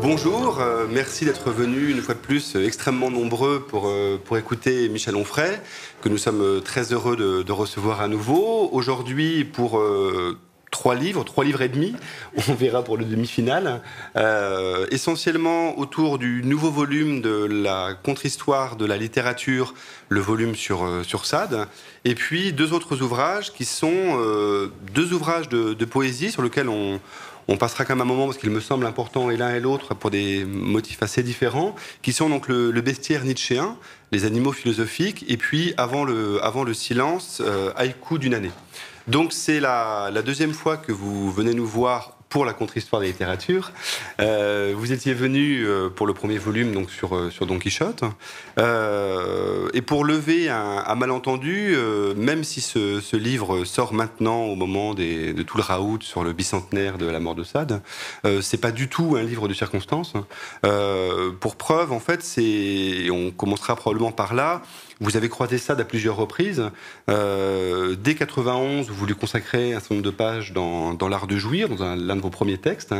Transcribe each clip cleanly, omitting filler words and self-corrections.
Bonjour, merci d'être venus une fois de plus extrêmement nombreux pour écouter Michel Onfray, que nous sommes très heureux de recevoir à nouveau. Aujourd'hui pour trois livres et demi, on verra pour le demi-finale, essentiellement autour du nouveau volume de la contre-histoire de la littérature, le volume sur Sade, et puis deux autres ouvrages qui sont deux ouvrages de poésie sur lesquels on passera quand même un moment parce qu'il me semble important et l'un et l'autre pour des motifs assez différents, qui sont donc le bestiaire nietzschéen, les animaux philosophiques, et puis avant le silence, haïku d'une année. Donc c'est la deuxième fois que vous venez nous voir pour la contre-histoire de la littérature. Vous étiez venu pour le premier volume donc sur Don Quichotte. Et pour lever un malentendu, même si ce livre sort maintenant au moment de tout le raout sur le bicentenaire de la mort de Sade, c'est pas du tout un livre de circonstances. Pour preuve, en fait, on commencera probablement par là. Vous avez croisé Sade à plusieurs reprises. Dès 91, vous lui consacrez un certain nombre de pages dans L'Art de jouir, dans l'un de vos premiers textes.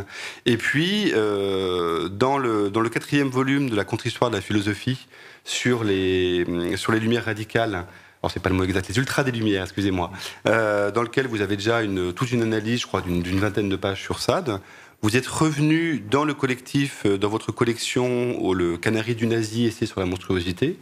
Et puis, dans le quatrième volume de la contre-histoire de la philosophie, sur les lumières radicales, alors c'est pas le mot exact, les ultras des lumières, excusez-moi, dans lequel vous avez déjà toute une analyse, je crois, d'une vingtaine de pages sur Sade. Vous êtes revenu dans le collectif, dans votre collection, le Canari du Nazi, essai sur la monstruosité.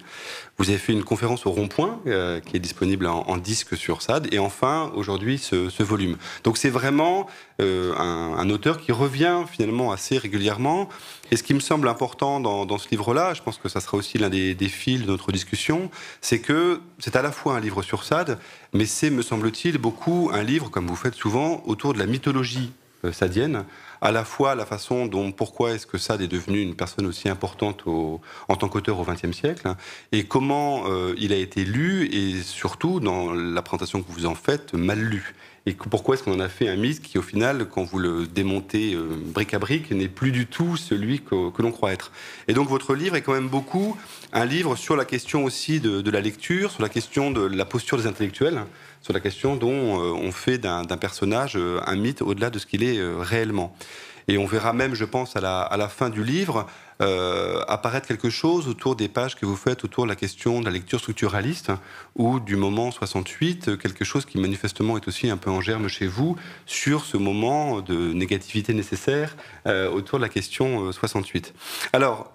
Vous avez fait une conférence au Rond-Point, qui est disponible en disque sur Sade. Et enfin, aujourd'hui, ce volume. Donc c'est vraiment un auteur qui revient finalement assez régulièrement. Et ce qui me semble important dans ce livre-là, je pense que ça sera aussi l'un des fils de notre discussion, c'est que c'est à la fois un livre sur Sade, mais c'est, me semble-t-il, beaucoup un livre, comme vous faites souvent, autour de la mythologie sadienne, à la fois la façon dont, pourquoi est-ce que Sade est devenu une personne aussi importante en tant qu'auteur au XXe siècle, et comment il a été lu, et surtout, dans la présentation que vous en faites, mal lu. Et pourquoi est-ce qu'on en a fait un mythe qui, au final, quand vous le démontez brique à brique, n'est plus du tout celui que l'on croit être. Et donc votre livre est quand même beaucoup un livre sur la question aussi de la lecture, sur la question de la posture des intellectuels, sur la question dont on fait d'un personnage un mythe au-delà de ce qu'il est réellement. Et on verra même, je pense, à la fin du livre, apparaître quelque chose autour des pages que vous faites autour de la question de la lecture structuraliste ou du moment 68, quelque chose qui manifestement est aussi un peu en germe chez vous sur ce moment de négativité nécessaire autour de la question 68. Alors,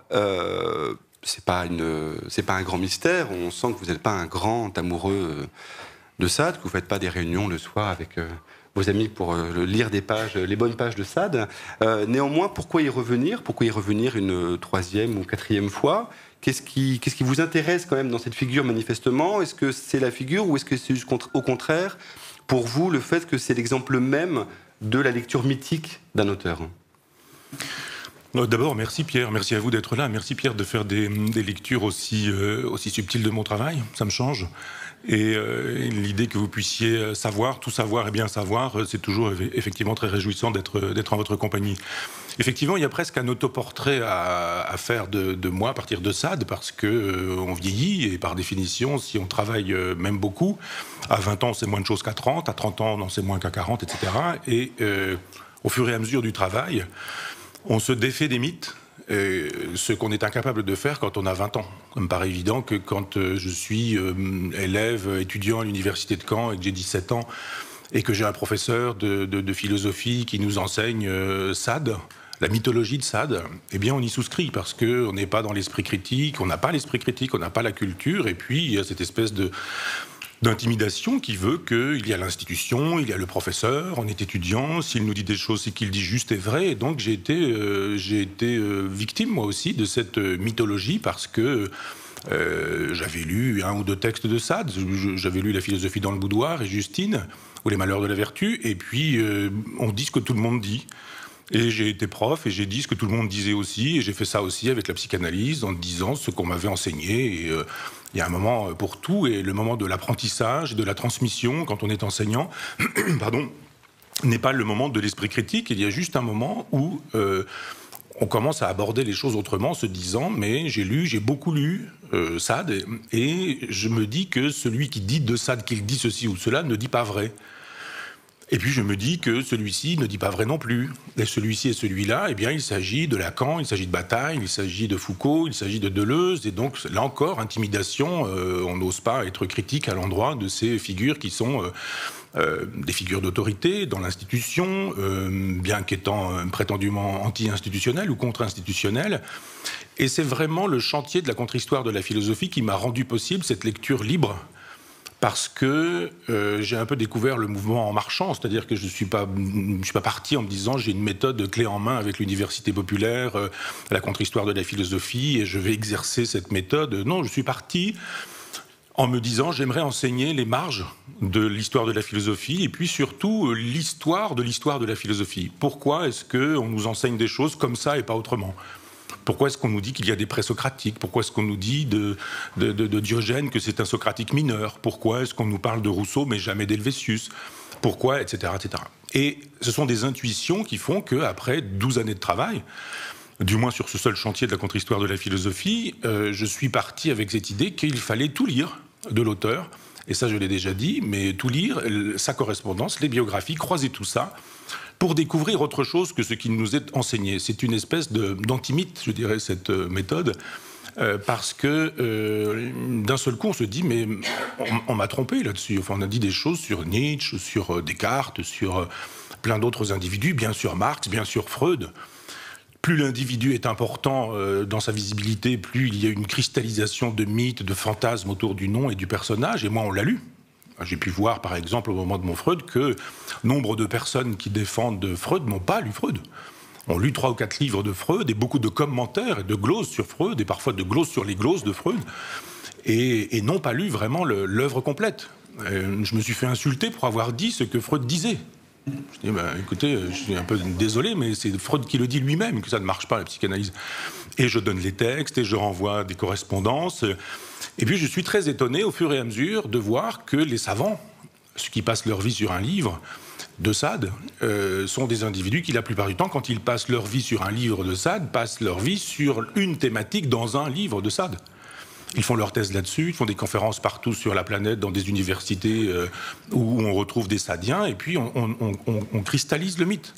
c'est pas un grand mystère, on sent que vous n'êtes pas un grand amoureux de Sade, que vous ne faites pas des réunions le soir avec vos amis pour lire des pages, les bonnes pages de Sade. Néanmoins, pourquoi y revenir une troisième ou quatrième fois? Qu'est-ce qui vous intéresse quand même dans cette figure manifestement? Est-ce que c'est la figure ou est-ce que c'est au contraire, pour vous, le fait que c'est l'exemple même de la lecture mythique d'un auteur? D'abord, merci Pierre, merci à vous d'être là. Merci Pierre de faire des lectures aussi subtiles de mon travail, ça me change. Et l'idée que vous puissiez tout savoir et bien savoir, c'est toujours effectivement très réjouissant d'être en votre compagnie. Effectivement, il y a presque un autoportrait à faire de moi à partir de Sade, parce que on vieillit, et par définition, si on travaille même beaucoup, à 20 ans, c'est moins de choses qu'à 30, à 30 ans, non, c'est moins qu'à 40, etc. Et au fur et à mesure du travail, on se défait des mythes, ce qu'on est incapable de faire quand on a 20 ans. Ça me paraît évident que quand je suis étudiant à l'université de Caen et que j'ai 17 ans et que j'ai un professeur de philosophie qui nous enseigne Sade, la mythologie de Sade, eh bien on y souscrit parce qu'on n'est pas dans l'esprit critique, on n'a pas l'esprit critique, on n'a pas la culture, et puis il y a cette espèce d'intimidation qui veut qu'il y a l'institution, il y a le professeur, on est étudiant, s'il nous dit des choses, c'est qu'il dit juste et vrai. Et donc j'ai été victime moi aussi de cette mythologie parce que j'avais lu un ou deux textes de Sade, j'avais lu La philosophie dans le boudoir et Justine, ou Les malheurs de la vertu, et puis on dit ce que tout le monde dit. Et j'ai été prof et j'ai dit ce que tout le monde disait aussi, et j'ai fait ça aussi avec la psychanalyse en disant ce qu'on m'avait enseigné. Et il y a un moment pour tout, et le moment de l'apprentissage, de la transmission, quand on est enseignant, pardon, n'est pas le moment de l'esprit critique. Il y a juste un moment où on commence à aborder les choses autrement, en se disant mais j'ai beaucoup lu Sade, et je me dis que celui qui dit de Sade qu'il dit ceci ou cela ne dit pas vrai. Et puis je me dis que celui-ci ne dit pas vrai non plus. Et celui-ci et celui-là, eh bien, il s'agit de Lacan, il s'agit de Bataille, il s'agit de Foucault, il s'agit de Deleuze. Et donc, là encore, intimidation, on n'ose pas être critique à l'endroit de ces figures qui sont des figures d'autorité dans l'institution, bien qu'étant prétendument anti-institutionnelles ou contre-institutionnelles. Et c'est vraiment le chantier de la contre-histoire de la philosophie qui m'a rendu possible cette lecture libre, parce que j'ai un peu découvert le mouvement en marchant, c'est-à-dire que je ne suis pas parti en me disant j'ai une méthode clé en main avec l'université populaire, la contre-histoire de la philosophie, et je vais exercer cette méthode. Non, je suis parti en me disant j'aimerais enseigner les marges de l'histoire de la philosophie, et puis surtout l'histoire de la philosophie. Pourquoi est-ce qu'on nous enseigne des choses comme ça et pas autrement ? Pourquoi est-ce qu'on nous dit qu'il y a des présocratiques ? Pourquoi est-ce qu'on nous dit de Diogène que c'est un socratique mineur ? Pourquoi est-ce qu'on nous parle de Rousseau mais jamais d'Helvétius ? Pourquoi, etc., etc. Et ce sont des intuitions qui font qu'après 12 années de travail, du moins sur ce seul chantier de la contre-histoire de la philosophie, je suis parti avec cette idée qu'il fallait tout lire de l'auteur, et ça je l'ai déjà dit, mais tout lire, sa correspondance, les biographies, croiser tout ça, pour découvrir autre chose que ce qui nous est enseigné. C'est une espèce d'antimythe, je dirais, cette méthode, parce que d'un seul coup, on se dit, mais on m'a trompé là-dessus. Enfin, on a dit des choses sur Nietzsche, sur Descartes, sur plein d'autres individus, bien sûr Marx, bien sûr Freud. Plus l'individu est important dans sa visibilité, plus il y a une cristallisation de mythes, de fantasmes autour du nom et du personnage, et moi, on l'a lu. J'ai pu voir, par exemple, au moment de mon Freud, que nombre de personnes qui défendent Freud n'ont pas lu Freud. On lu 3 ou 4 livres de Freud et beaucoup de commentaires et de gloses sur Freud, et parfois de gloses sur les gloses de Freud, et n'ont pas lu vraiment l'œuvre complète. Je me suis fait insulter pour avoir dit ce que Freud disait. Je dis, écoutez, je suis un peu désolé, mais c'est Freud qui le dit lui-même, que ça ne marche pas, la psychanalyse. Et je donne les textes, et je renvoie des correspondances. Et puis je suis très étonné, au fur et à mesure, de voir que les savants, ceux qui passent leur vie sur un livre de Sade, sont des individus qui, la plupart du temps, quand ils passent leur vie sur un livre de Sade, passent leur vie sur une thématique dans un livre de Sade. Ils font leur thèse là-dessus, ils font des conférences partout sur la planète, dans des universités où on retrouve des Sadiens, et puis on cristallise le mythe.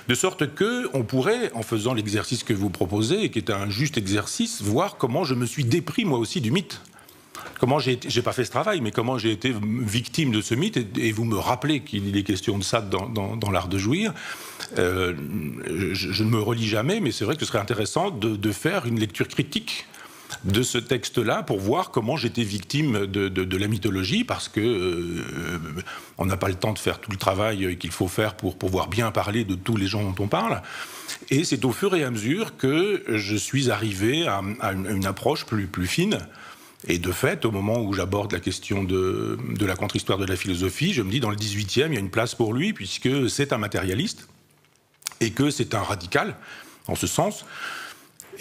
De sorte qu'on pourrait, en faisant l'exercice que vous proposez, et qui est un juste exercice, voir comment je me suis dépris moi aussi du mythe. Comment j'ai pas fait ce travail, mais comment j'ai été victime de ce mythe, et vous me rappelez qu'il est question de ça dans l'art de jouir. Je ne me relis jamais, mais c'est vrai que ce serait intéressant de faire une lecture critique de ce texte-là pour voir comment j'étais victime de la mythologie, parce que on n'a pas le temps de faire tout le travail qu'il faut faire pour pouvoir bien parler de tous les gens dont on parle. Et c'est au fur et à mesure que je suis arrivé à une approche plus fine. Et de fait, au moment où j'aborde la question de la contre-histoire de la philosophie, je me dis, dans le 18e, il y a une place pour lui, puisque c'est un matérialiste, et que c'est un radical, en ce sens.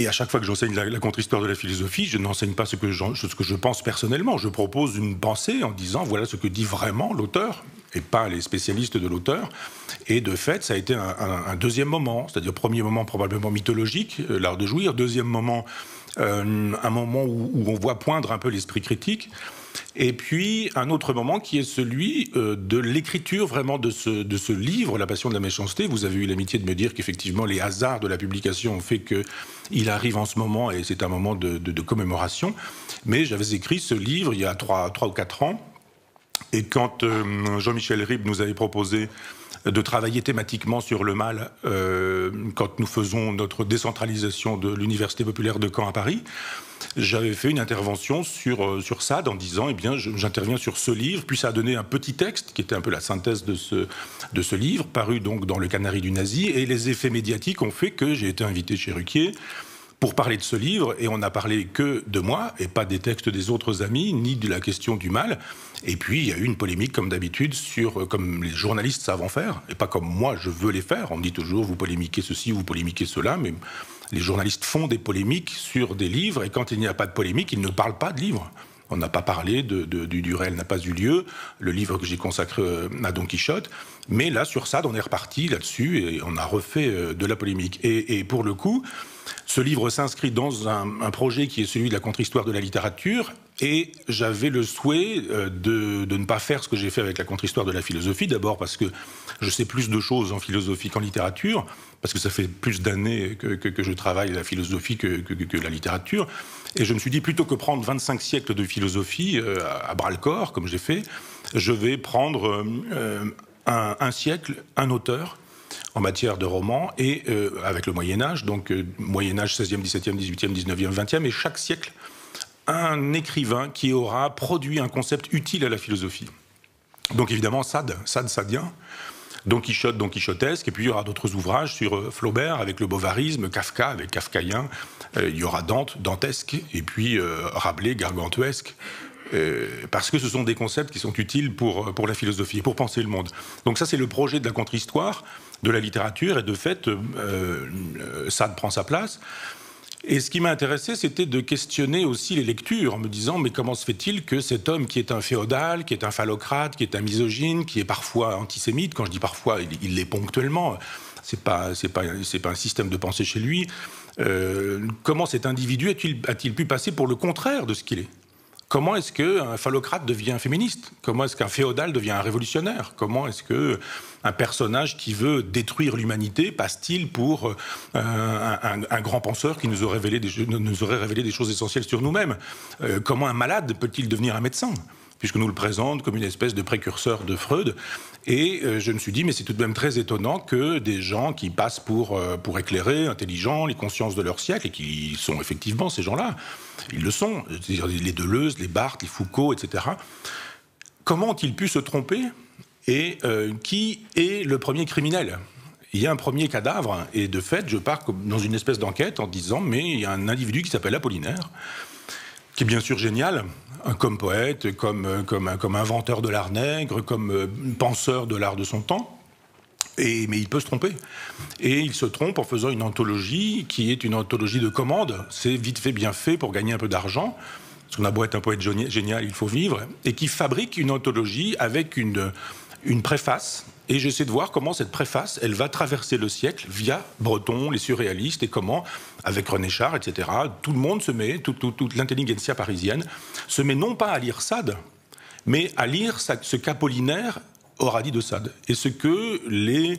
Et à chaque fois que j'enseigne la contre-histoire de la philosophie, je n'enseigne pas ce que je pense personnellement. Je propose une pensée en disant, voilà ce que dit vraiment l'auteur, et pas les spécialistes de l'auteur. Et de fait, ça a été un deuxième moment, c'est-à-dire premier moment probablement mythologique, l'art de jouir, deuxième moment, un moment où on voit poindre un peu l'esprit critique, et puis un autre moment qui est celui de l'écriture vraiment de ce livre, La Passion de la méchanceté. Vous avez eu l'amitié de me dire qu'effectivement les hasards de la publication ont fait qu'il arrive en ce moment, et c'est un moment de commémoration. Mais j'avais écrit ce livre il y a 3 ou 4 ans, et quand Jean-Michel Ribes nous avait proposé de travailler thématiquement sur le mal quand nous faisons notre décentralisation de l'Université populaire de Caen à Paris, j'avais fait une intervention sur Sade en disant, eh bien, j'interviens sur ce livre, puis ça a donné un petit texte qui était un peu la synthèse de ce livre, paru donc dans le Canari du Nazi, et les effets médiatiques ont fait que j'ai été invité chez Ruquier pour parler de ce livre, et on n'a parlé que de moi, et pas des textes des autres amis, ni de la question du mal. Et puis, il y a eu une polémique, comme d'habitude, comme les journalistes savent en faire, et pas comme moi je veux les faire. On me dit toujours, vous polémiquez ceci, vous polémiquez cela, mais les journalistes font des polémiques sur des livres, et quand il n'y a pas de polémique, ils ne parlent pas de livres. On n'a pas parlé du réel n'a pas eu lieu, le livre que j'ai consacré à Don Quichotte, mais là, sur Sade, on est reparti là-dessus, et on a refait de la polémique. Et pour le coup, Ce livre s'inscrit dans un projet qui est celui de la contre-histoire de la littérature, et j'avais le souhait de ne pas faire ce que j'ai fait avec la contre-histoire de la philosophie, d'abord parce que je sais plus de choses en philosophie qu'en littérature, parce que ça fait plus d'années que je travaille la philosophie que la littérature, et je me suis dit, plutôt que prendre 25 siècles de philosophie à bras-le-corps, comme j'ai fait, je vais prendre un siècle, un auteur, en matière de romans, et avec le Moyen-Âge, donc Moyen-Âge 16e, 17e, 18e, 19e, 20e, et chaque siècle, un écrivain qui aura produit un concept utile à la philosophie. Donc évidemment, sadien, Don Quichotte, Don Quichotesque, et puis il y aura d'autres ouvrages sur Flaubert, avec le bovarisme, Kafka, avec kafkaïen, il y aura Dante, dantesque, et puis Rabelais, gargantuesque, parce que ce sont des concepts qui sont utiles pour la philosophie, pour penser le monde. Donc ça, c'est le projet de la contre-histoire de la littérature, et de fait, Sade prend sa place. Et ce qui m'a intéressé, c'était de questionner aussi les lectures, en me disant, mais comment se fait-il que cet homme qui est un féodal, qui est un phallocrate, qui est un misogyne, qui est parfois antisémite, quand je dis parfois, il l'est ponctuellement, c'est pas un système de pensée chez lui, comment cet individu a-t-il pu passer pour le contraire de ce qu'il est ? Comment est-ce qu'un phallocrate devient féministe ? Comment est-ce qu'un féodal devient un révolutionnaire ? Comment est-ce qu'un personnage qui veut détruire l'humanité passe-t-il pour un grand penseur qui nous aurait révélé des choses essentielles sur nous-mêmes ? Comment un malade peut-il devenir un médecin ? Puisque nous le présente comme une espèce de précurseur de Freud. Et je me suis dit, mais c'est tout de même très étonnant que des gens qui passent pour éclairés, intelligents, les consciences de leur siècle, et qui sont effectivement ces gens-là, ils le sont, c'est-à-dire les Deleuze, les Barthes, les Foucault, etc. Comment ont-ils pu se tromper ? Et qui est le premier criminel ? Il y a un premier cadavre, et de fait, je pars dans une espèce d'enquête en disant, mais il y a un individu qui s'appelle Apollinaire, qui est bien sûr génial, comme poète, comme inventeur de l'art nègre, comme penseur de l'art de son temps, mais il peut se tromper. Et il se trompe en faisant une anthologie qui est une anthologie de commande. C'est vite fait, bien fait pour gagner un peu d'argent, parce qu'on a beau être un poète génial, il faut vivre, et qui fabrique une anthologie avec une préface. Et j'essaie de voir comment cette préface, elle va traverser le siècle via Breton, les surréalistes, et comment, avec René Char, etc., tout le monde se met, toute l'intelligentsia parisienne, se met non pas à lire Sade, mais à lire ce qu'Apollinaire aura dit de Sade. Et ce que les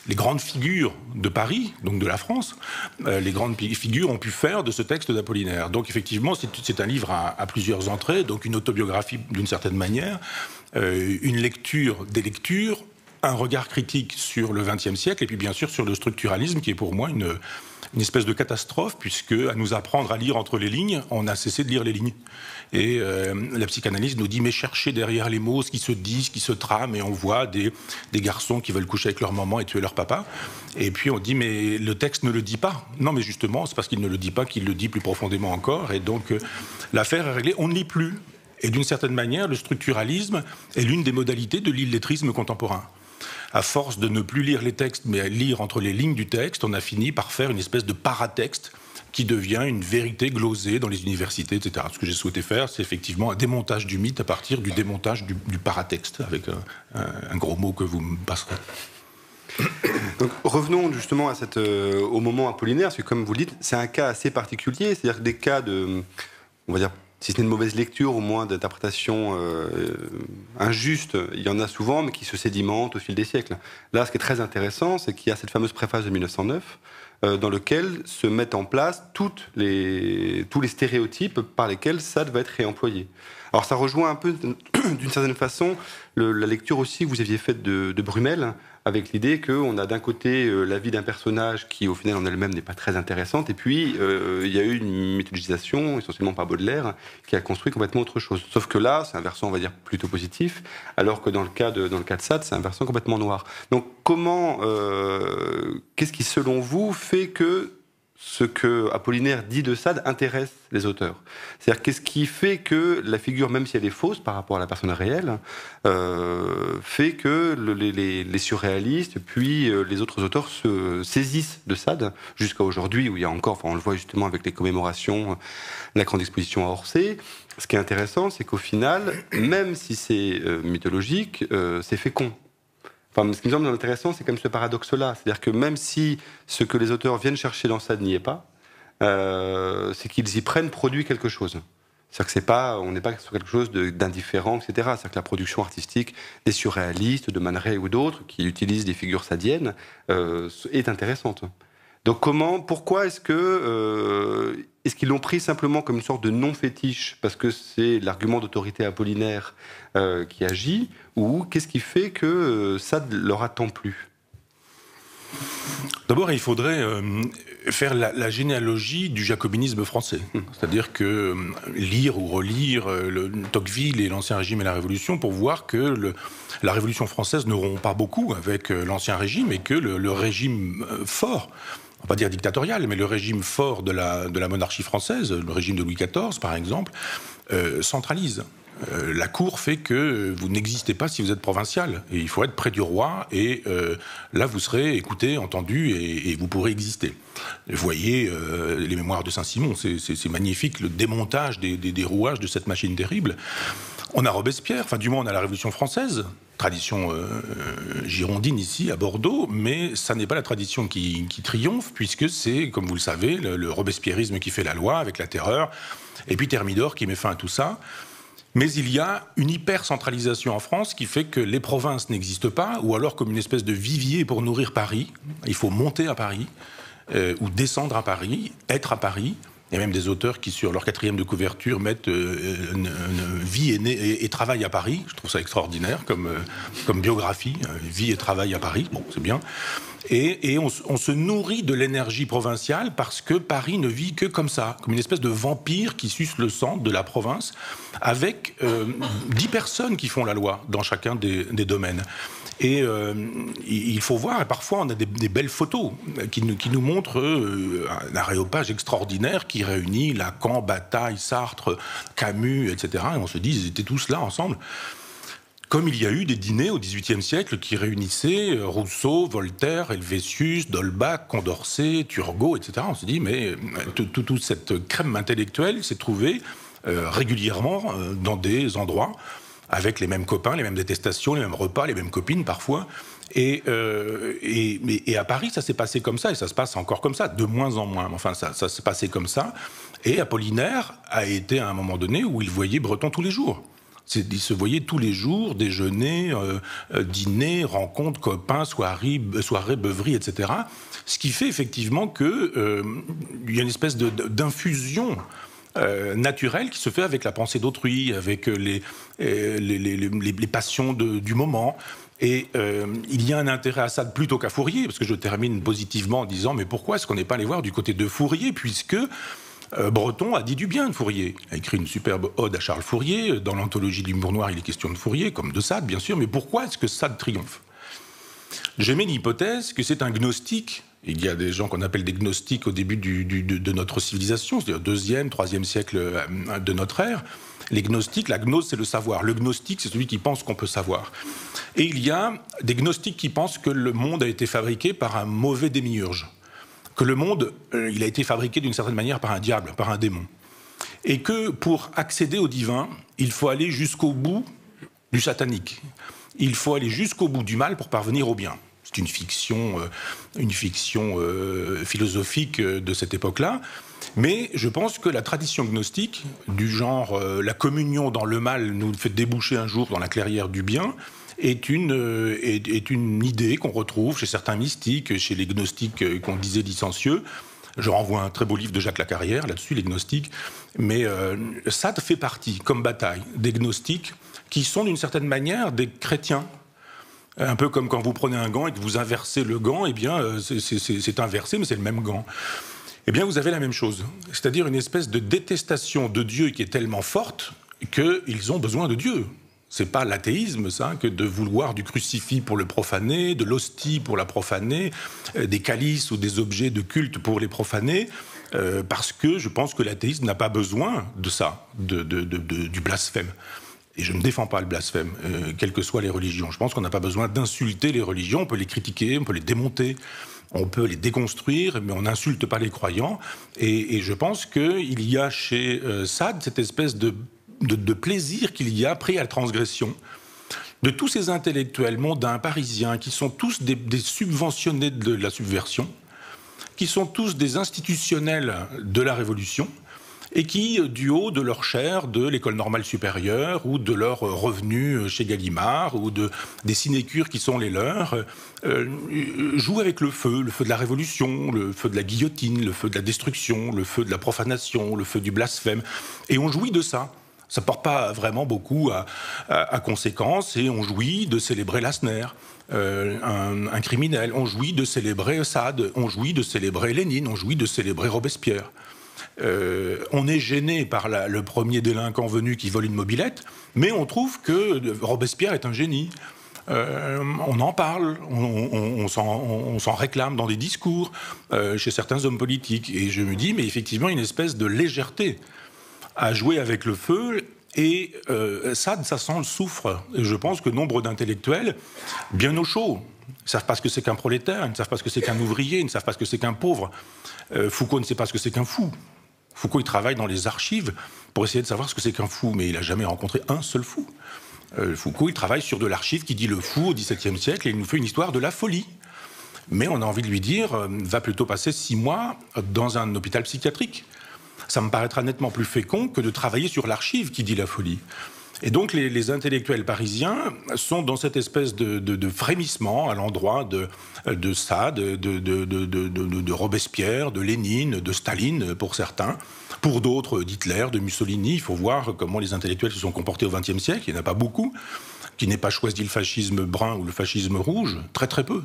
grandes figures de Paris, donc de la France, les grandes figures ont pu faire de ce texte d'Apollinaire. Donc effectivement, c'est un livre à plusieurs entrées, donc une autobiographie d'une certaine manière, une lecture des lectures, un regard critique sur le XXe siècle, et puis bien sûr sur le structuralisme, qui est pour moi une espèce de catastrophe, puisque à nous apprendre à lire entre les lignes, on a cessé de lire les lignes. Et la psychanalyse nous dit, mais cherchez derrière les mots ce qui se dit, ce qui se trame, et on voit des garçons qui veulent coucher avec leur maman et tuer leur papa. Et puis on dit, mais le texte ne le dit pas. Non, mais justement, c'est parce qu'il ne le dit pas qu'il le dit plus profondément encore, et donc l'affaire est réglée, on ne lit plus. Et d'une certaine manière, le structuralisme est l'une des modalités de l'illettrisme contemporain. À force de ne plus lire les textes, mais à lire entre les lignes du texte, on a fini par faire une espèce de paratexte qui devient une vérité glosée dans les universités, etc. Ce que j'ai souhaité faire, c'est effectivement un démontage du mythe à partir du démontage du paratexte, avec un gros mot que vous me passerez. Donc, revenons justement au moment Apollinaire, parce que comme vous le dites, c'est un cas assez particulier, c'est-à-dire que des cas de, on va dire, si ce n'est de mauvaise lecture, au moins d'interprétation injuste, il y en a souvent, mais qui se sédimentent au fil des siècles. Là, ce qui est très intéressant, c'est qu'il y a cette fameuse préface de 1909, dans lequel se mettent en place tous les stéréotypes par lesquels Sade va être réemployé. Alors ça rejoint un peu, d'une certaine façon, la lecture aussi que vous aviez faite de Brumel, avec l'idée qu'on a d'un côté la vie d'un personnage qui, au final, en elle-même, n'est pas très intéressante, et puis il y a eu une mythologisation, essentiellement par Baudelaire, qui a construit complètement autre chose. Sauf que là, c'est un versant, on va dire, plutôt positif, alors que dans le cas de Sade, c'est un versant complètement noir. Donc qu'est-ce qui, selon vous, fait que ce que Apollinaire dit de Sade intéresse les auteurs? C'est-à-dire, qu'est-ce qui fait que la figure, même si elle est fausse par rapport à la personne réelle, fait que les surréalistes, puis les autres auteurs se saisissent de Sade, jusqu'à aujourd'hui, où il y a encore, on le voit justement avec les commémorations, la grande exposition à Orsay. Ce qui est intéressant, c'est qu'au final, même si c'est mythologique, c'est fécond. Enfin, ce qui me semble intéressant, c'est quand même ce paradoxe-là. C'est-à-dire que même si ce que les auteurs viennent chercher dans Sade n'y est pas, c'est qu'ils y prennent produit quelque chose. C'est-à-dire que on n'est pas sur quelque chose d'indifférent, etc. C'est-à-dire que la production artistique des surréalistes, de Man Ray ou d'autres, qui utilisent des figures sadiennes, est intéressante. Donc pourquoi est-ce qu'ils l'ont pris simplement comme une sorte de non-fétiche, parce que c'est l'argument d'autorité apollinaire qui agit, ou qu'est-ce qui fait que ça leur a tant plu ? D'abord, il faudrait faire la généalogie du jacobinisme français. C'est-à-dire que lire ou relire Tocqueville et l'Ancien Régime et la Révolution pour voir que la Révolution française ne rompt pas beaucoup avec l'Ancien Régime et que le régime fort, on va pas dire dictatorial, mais le régime fort de la monarchie française, le régime de Louis XIV par exemple, centralise. La cour fait que vous n'existez pas si vous êtes provincial. Et il faut être près du roi, et là vous serez écouté, entendu, et vous pourrez exister. Vous voyez les mémoires de Saint-Simon, c'est magnifique, le démontage des rouages de cette machine terrible. On a Robespierre, enfin du moins on a la Révolution française, tradition girondine ici à Bordeaux, mais ça n'est pas la tradition qui triomphe, puisque c'est, comme vous le savez, le robespierrisme qui fait la loi avec la terreur, et puis Thermidor qui met fin à tout ça. Mais il y a une hyper-centralisation en France qui fait que les provinces n'existent pas, ou alors comme une espèce de vivier pour nourrir Paris. Il faut monter à Paris, ou descendre à Paris, être à Paris. Il y a même des auteurs qui, sur leur 4e de couverture, mettent vie et travail à Paris. Je trouve ça extraordinaire comme biographie. Vie et travail à Paris, bon, c'est bien. Et on se nourrit de l'énergie provinciale parce que Paris ne vit que comme ça, comme une espèce de vampire qui suce le sang de la province, avec 10 personnes qui font la loi dans chacun des domaines. Et il faut voir, et parfois on a des belles photos qui nous montrent un aréopage extraordinaire qui réunit Lacan, Bataille, Sartre, Camus, etc. Et on se dit, ils étaient tous là ensemble. Comme il y a eu des dîners au XVIIIe siècle qui réunissaient Rousseau, Voltaire, Helvétius, D'Holbach, Condorcet, Turgot, etc. On se dit, mais toute cette crème intellectuelle s'est trouvée régulièrement dans des endroits avec les mêmes copains, les mêmes détestations, les mêmes repas, les mêmes copines parfois. Et à Paris, ça s'est passé comme ça, et ça se passe encore comme ça, de moins en moins. Enfin, ça s'est passé comme ça. Et Apollinaire a été à un moment donné où il voyait Breton tous les jours. Il se voyait tous les jours, déjeuner, dîner, rencontres, copains, soirées, beuveries, etc. Ce qui fait effectivement qu'il y a une espèce d'infusion naturelle qui se fait avec la pensée d'autrui, avec les passions du moment. Et il y a un intérêt à ça plutôt qu'à Fourier, parce que je termine positivement en disant mais pourquoi est-ce qu'on n'est pas allé voir du côté de Fourier, puisque Breton a dit du bien de Fourier. Il a écrit une superbe ode à Charles Fourier. Dans l'anthologie de l'humour noir, il est question de Fourier, comme de Sade, bien sûr. Mais pourquoi est-ce que Sade triomphe ? J'émets l'hypothèse que c'est un gnostique. Il y a des gens qu'on appelle des gnostiques au début de notre civilisation, c'est-à-dire 2e, 3e siècle de notre ère. Les gnostiques, la gnose, c'est le savoir. Le gnostique, c'est celui qui pense qu'on peut savoir. Et il y a des gnostiques qui pensent que le monde a été fabriqué par un mauvais démiurge. Que le monde, il a été fabriqué d'une certaine manière par un diable, par un démon. Et que pour accéder au divin, il faut aller jusqu'au bout du satanique. Il faut aller jusqu'au bout du mal pour parvenir au bien. C'est une fiction philosophique de cette époque-là. Mais je pense que la tradition gnostique, du genre la communion dans le mal nous fait déboucher un jour dans la clairière du bien, est une idée qu'on retrouve chez certains mystiques, chez les gnostiques qu'on disait licencieux. Je renvoie à un très beau livre de Jacques Lacarrière, là-dessus, les gnostiques. Mais ça fait partie, comme Bataille, des gnostiques qui sont d'une certaine manière des chrétiens. Un peu comme quand vous prenez un gant et que vous inversez le gant, eh bien, c'est inversé, mais c'est le même gant. Eh bien, vous avez la même chose. C'est-à-dire une espèce de détestation de Dieu qui est tellement forte qu'ils ont besoin de Dieu. C'est pas l'athéisme, ça, que de vouloir du crucifix pour le profaner, de l'hostie pour la profaner, des calices ou des objets de culte pour les profaner, parce que je pense que l'athéisme n'a pas besoin de ça, du blasphème. Et je ne défends pas le blasphème, quelles que soient les religions. Je pense qu'on n'a pas besoin d'insulter les religions, on peut les critiquer, on peut les démonter, on peut les déconstruire, mais on n'insulte pas les croyants. Et je pense qu'il y a chez Sade cette espèce de plaisir qu'il y a pris à la transgression, de tous ces intellectuels mondains, parisiens, qui sont tous des subventionnés de la subversion, qui sont tous des institutionnels de la Révolution, et qui, du haut de leur chaire de l'École normale supérieure ou de leurs revenus chez Gallimard ou des sinécures qui sont les leurs, jouent avec le feu de la Révolution, le feu de la guillotine, le feu de la destruction, le feu de la profanation, le feu du blasphème. Et on jouit de ça. Ça ne porte pas vraiment beaucoup à conséquence, et on jouit de célébrer Lassner, un criminel. On jouit de célébrer Sade, on jouit de célébrer Lénine, on jouit de célébrer Robespierre. On est gêné par le premier délinquant venu qui vole une mobilette, mais on trouve que Robespierre est un génie. On en parle, on s'en réclame dans des discours chez certains hommes politiques. Et je me dis, mais effectivement, une espèce de légèreté à jouer avec le feu. Et ça sent le soufre. Et je pense que nombre d'intellectuels, bien au chaud, ne savent pas ce que c'est qu'un prolétaire, ils ne savent pas ce que c'est qu'un ouvrier, ils ne savent pas ce que c'est qu'un pauvre. Foucault ne sait pas ce que c'est qu'un fou. Foucault, il travaille dans les archives pour essayer de savoir ce que c'est qu'un fou, mais il n'a jamais rencontré un seul fou. Foucault, il travaille sur de l'archive qui dit le fou au XVIIe siècle, et il nous fait une histoire de la folie. Mais on a envie de lui dire, va plutôt passer 6 mois dans un hôpital psychiatrique. Ça me paraîtra nettement plus fécond que de travailler sur l'archive qui dit la folie. Et donc les intellectuels parisiens sont dans cette espèce de frémissement à l'endroit de Sade, de Robespierre, de Lénine, de Staline pour certains, pour d'autres d'Hitler, de Mussolini. Il faut voir comment les intellectuels se sont comportés au XXe siècle, il n'y en a pas beaucoup, qui n'aient pas choisi le fascisme brun ou le fascisme rouge, très peu.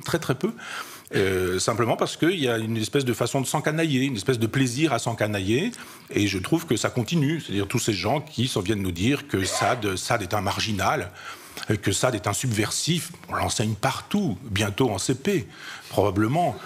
Simplement parce qu'il y a une espèce de façon de s'encanailler, une espèce de plaisir à s'encanailler, et je trouve que ça continue. C'est-à-dire tous ces gens qui s'en viennent nous dire que Sade est un marginal, que Sade est un subversif, on l'enseigne partout, bientôt en CP, probablement.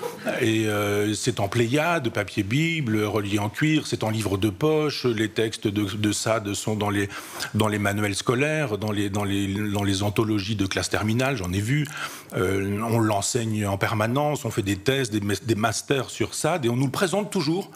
Et c'est en Pléiade, papier Bible, relié en cuir, c'est en livre de poche, les textes de Sade sont dans les manuels scolaires, dans les anthologies de classe terminale, j'en ai vu. On l'enseigne en permanence, on fait des thèses, des masters sur Sade, et on nous le présente toujours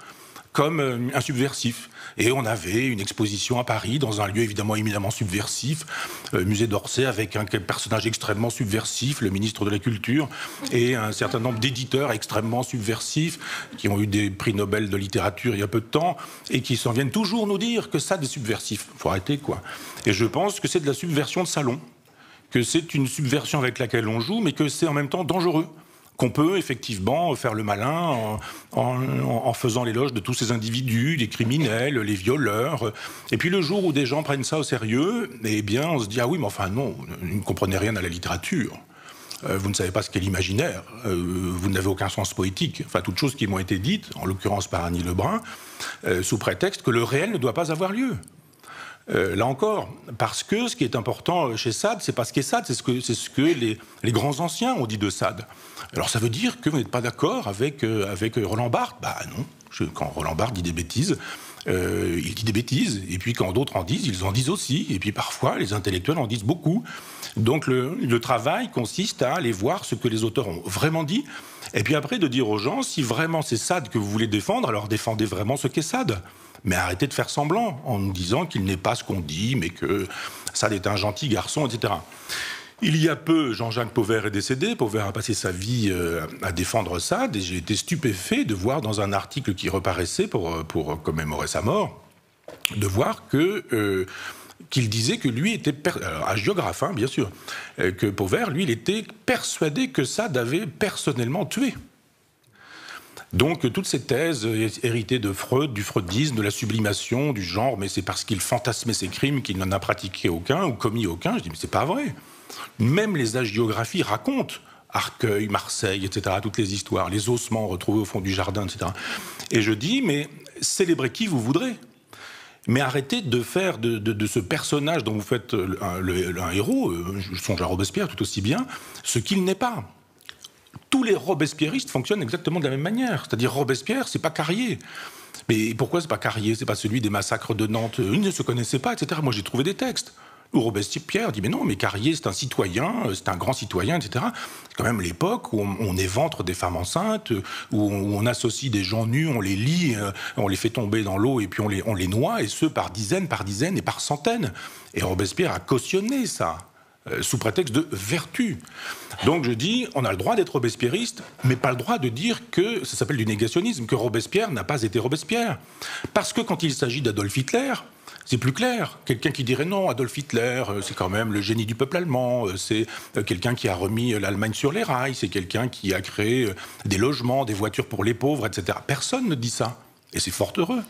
comme un subversif. Et on avait une exposition à Paris, dans un lieu éminemment subversif, musée d'Orsay, avec un personnage extrêmement subversif, le ministre de la Culture, et un certain nombre d'éditeurs extrêmement subversifs, qui ont eu des prix Nobel de littérature il y a peu de temps, et qui s'en viennent toujours nous dire que ça, des subversifs. Faut arrêter, quoi. Et je pense que c'est de la subversion de salon, que c'est une subversion avec laquelle on joue, mais que c'est en même temps dangereux. Qu'on peut effectivement faire le malin en faisant l'éloge de tous ces individus, les criminels, les violeurs. Et puis le jour où des gens prennent ça au sérieux, eh bien on se dit « Ah oui, mais enfin non, vous ne comprenez rien à la littérature. Vous ne savez pas ce qu'est l'imaginaire. Vous n'avez aucun sens poétique. » Enfin, toutes choses qui m'ont été dites, en l'occurrence par Annie Lebrun, sous prétexte que le réel ne doit pas avoir lieu. Là encore, parce que ce qui est important chez Sade, c'est pas ce qu'est Sade, c'est ce que les grands anciens ont dit de Sade. Alors ça veut dire que vous n'êtes pas d'accord avec Roland Barthes? Bah non, quand Roland Barthes dit des bêtises, il dit des bêtises, et puis quand d'autres en disent, ils en disent aussi, et puis parfois les intellectuels en disent beaucoup. Donc le travail consiste à aller voir ce que les auteurs ont vraiment dit, et puis après de dire aux gens, si vraiment c'est Sade que vous voulez défendre, alors défendez vraiment ce qu'est Sade. Mais arrêtez de faire semblant en nous disant qu'il n'est pas ce qu'on dit, mais que Sade est un gentil garçon, etc. Il y a peu, Jean-Jacques Pauvert est décédé. Pauvert a passé sa vie à défendre Sade, et j'ai été stupéfait de voir dans un article qui reparaissait pour commémorer sa mort, de voir qu'il disait que lui était, hagiographe, bien sûr, que Pauvert, lui, il était persuadé que Sade avait personnellement tué. Donc toutes ces thèses héritées de Freud, du freudisme, de la sublimation, du genre, mais c'est parce qu'il fantasmait ses crimes qu'il n'en a pratiqué aucun ou commis aucun. Je dis, mais c'est pas vrai. Même les hagiographies racontent Arcueil, Marseille, etc., toutes les histoires, les ossements retrouvés au fond du jardin, etc. Et je dis, mais célébrez qui vous voudrez. Mais arrêtez de faire de ce personnage dont vous faites un héros, je songe à Robespierre tout aussi bien, ce qu'il n'est pas. Tous les robespierristes fonctionnent exactement de la même manière. C'est-à-dire Robespierre, c'est pas Carrier. Mais pourquoi c'est pas Carrier? C'est pas celui des massacres de Nantes. Ils ne se connaissaient pas, etc. Moi, j'ai trouvé des textes où Robespierre dit mais non, mais Carrier, c'est un citoyen, c'est un grand citoyen, etc. C'est quand même l'époque où on éventre des femmes enceintes, où on associe des gens nus, on les lie, on les fait tomber dans l'eau et puis on les noie, et ce par dizaines et par centaines. Et Robespierre a cautionné ça. sous prétexte de vertu. Donc je dis, on a le droit d'être robespierriste, mais pas le droit de dire que, ça s'appelle du négationnisme, que Robespierre n'a pas été Robespierre. Parce que quand il s'agit d'Adolf Hitler, c'est plus clair. Quelqu'un qui dirait non, Adolf Hitler, c'est quand même le génie du peuple allemand, c'est quelqu'un qui a remis l'Allemagne sur les rails, c'est quelqu'un qui a créé des logements, des voitures pour les pauvres, etc. Personne ne dit ça. Et c'est fort heureux.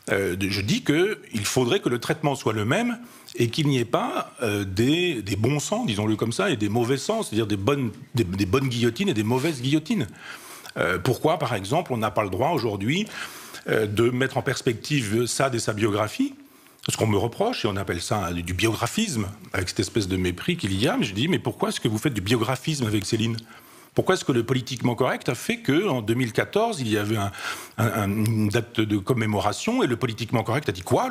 Je dis qu'il faudrait que le traitement soit le même et qu'il n'y ait pas des bons sangs, disons-le comme ça, et des mauvais sangs, c'est-à-dire des bonnes guillotines et des mauvaises guillotines. Pourquoi, par exemple, on n'a pas le droit aujourd'hui de mettre en perspective Sade et sa biographie? Ce qu'on me reproche, et on appelle ça du biographisme, avec cette espèce de mépris qu'il y a, mais je dis, mais pourquoi est-ce que vous faites du biographisme avec Céline ? Pourquoi est-ce que le politiquement correct a fait qu'en 2014, il y avait une date de commémoration, et le politiquement correct a dit quoi ?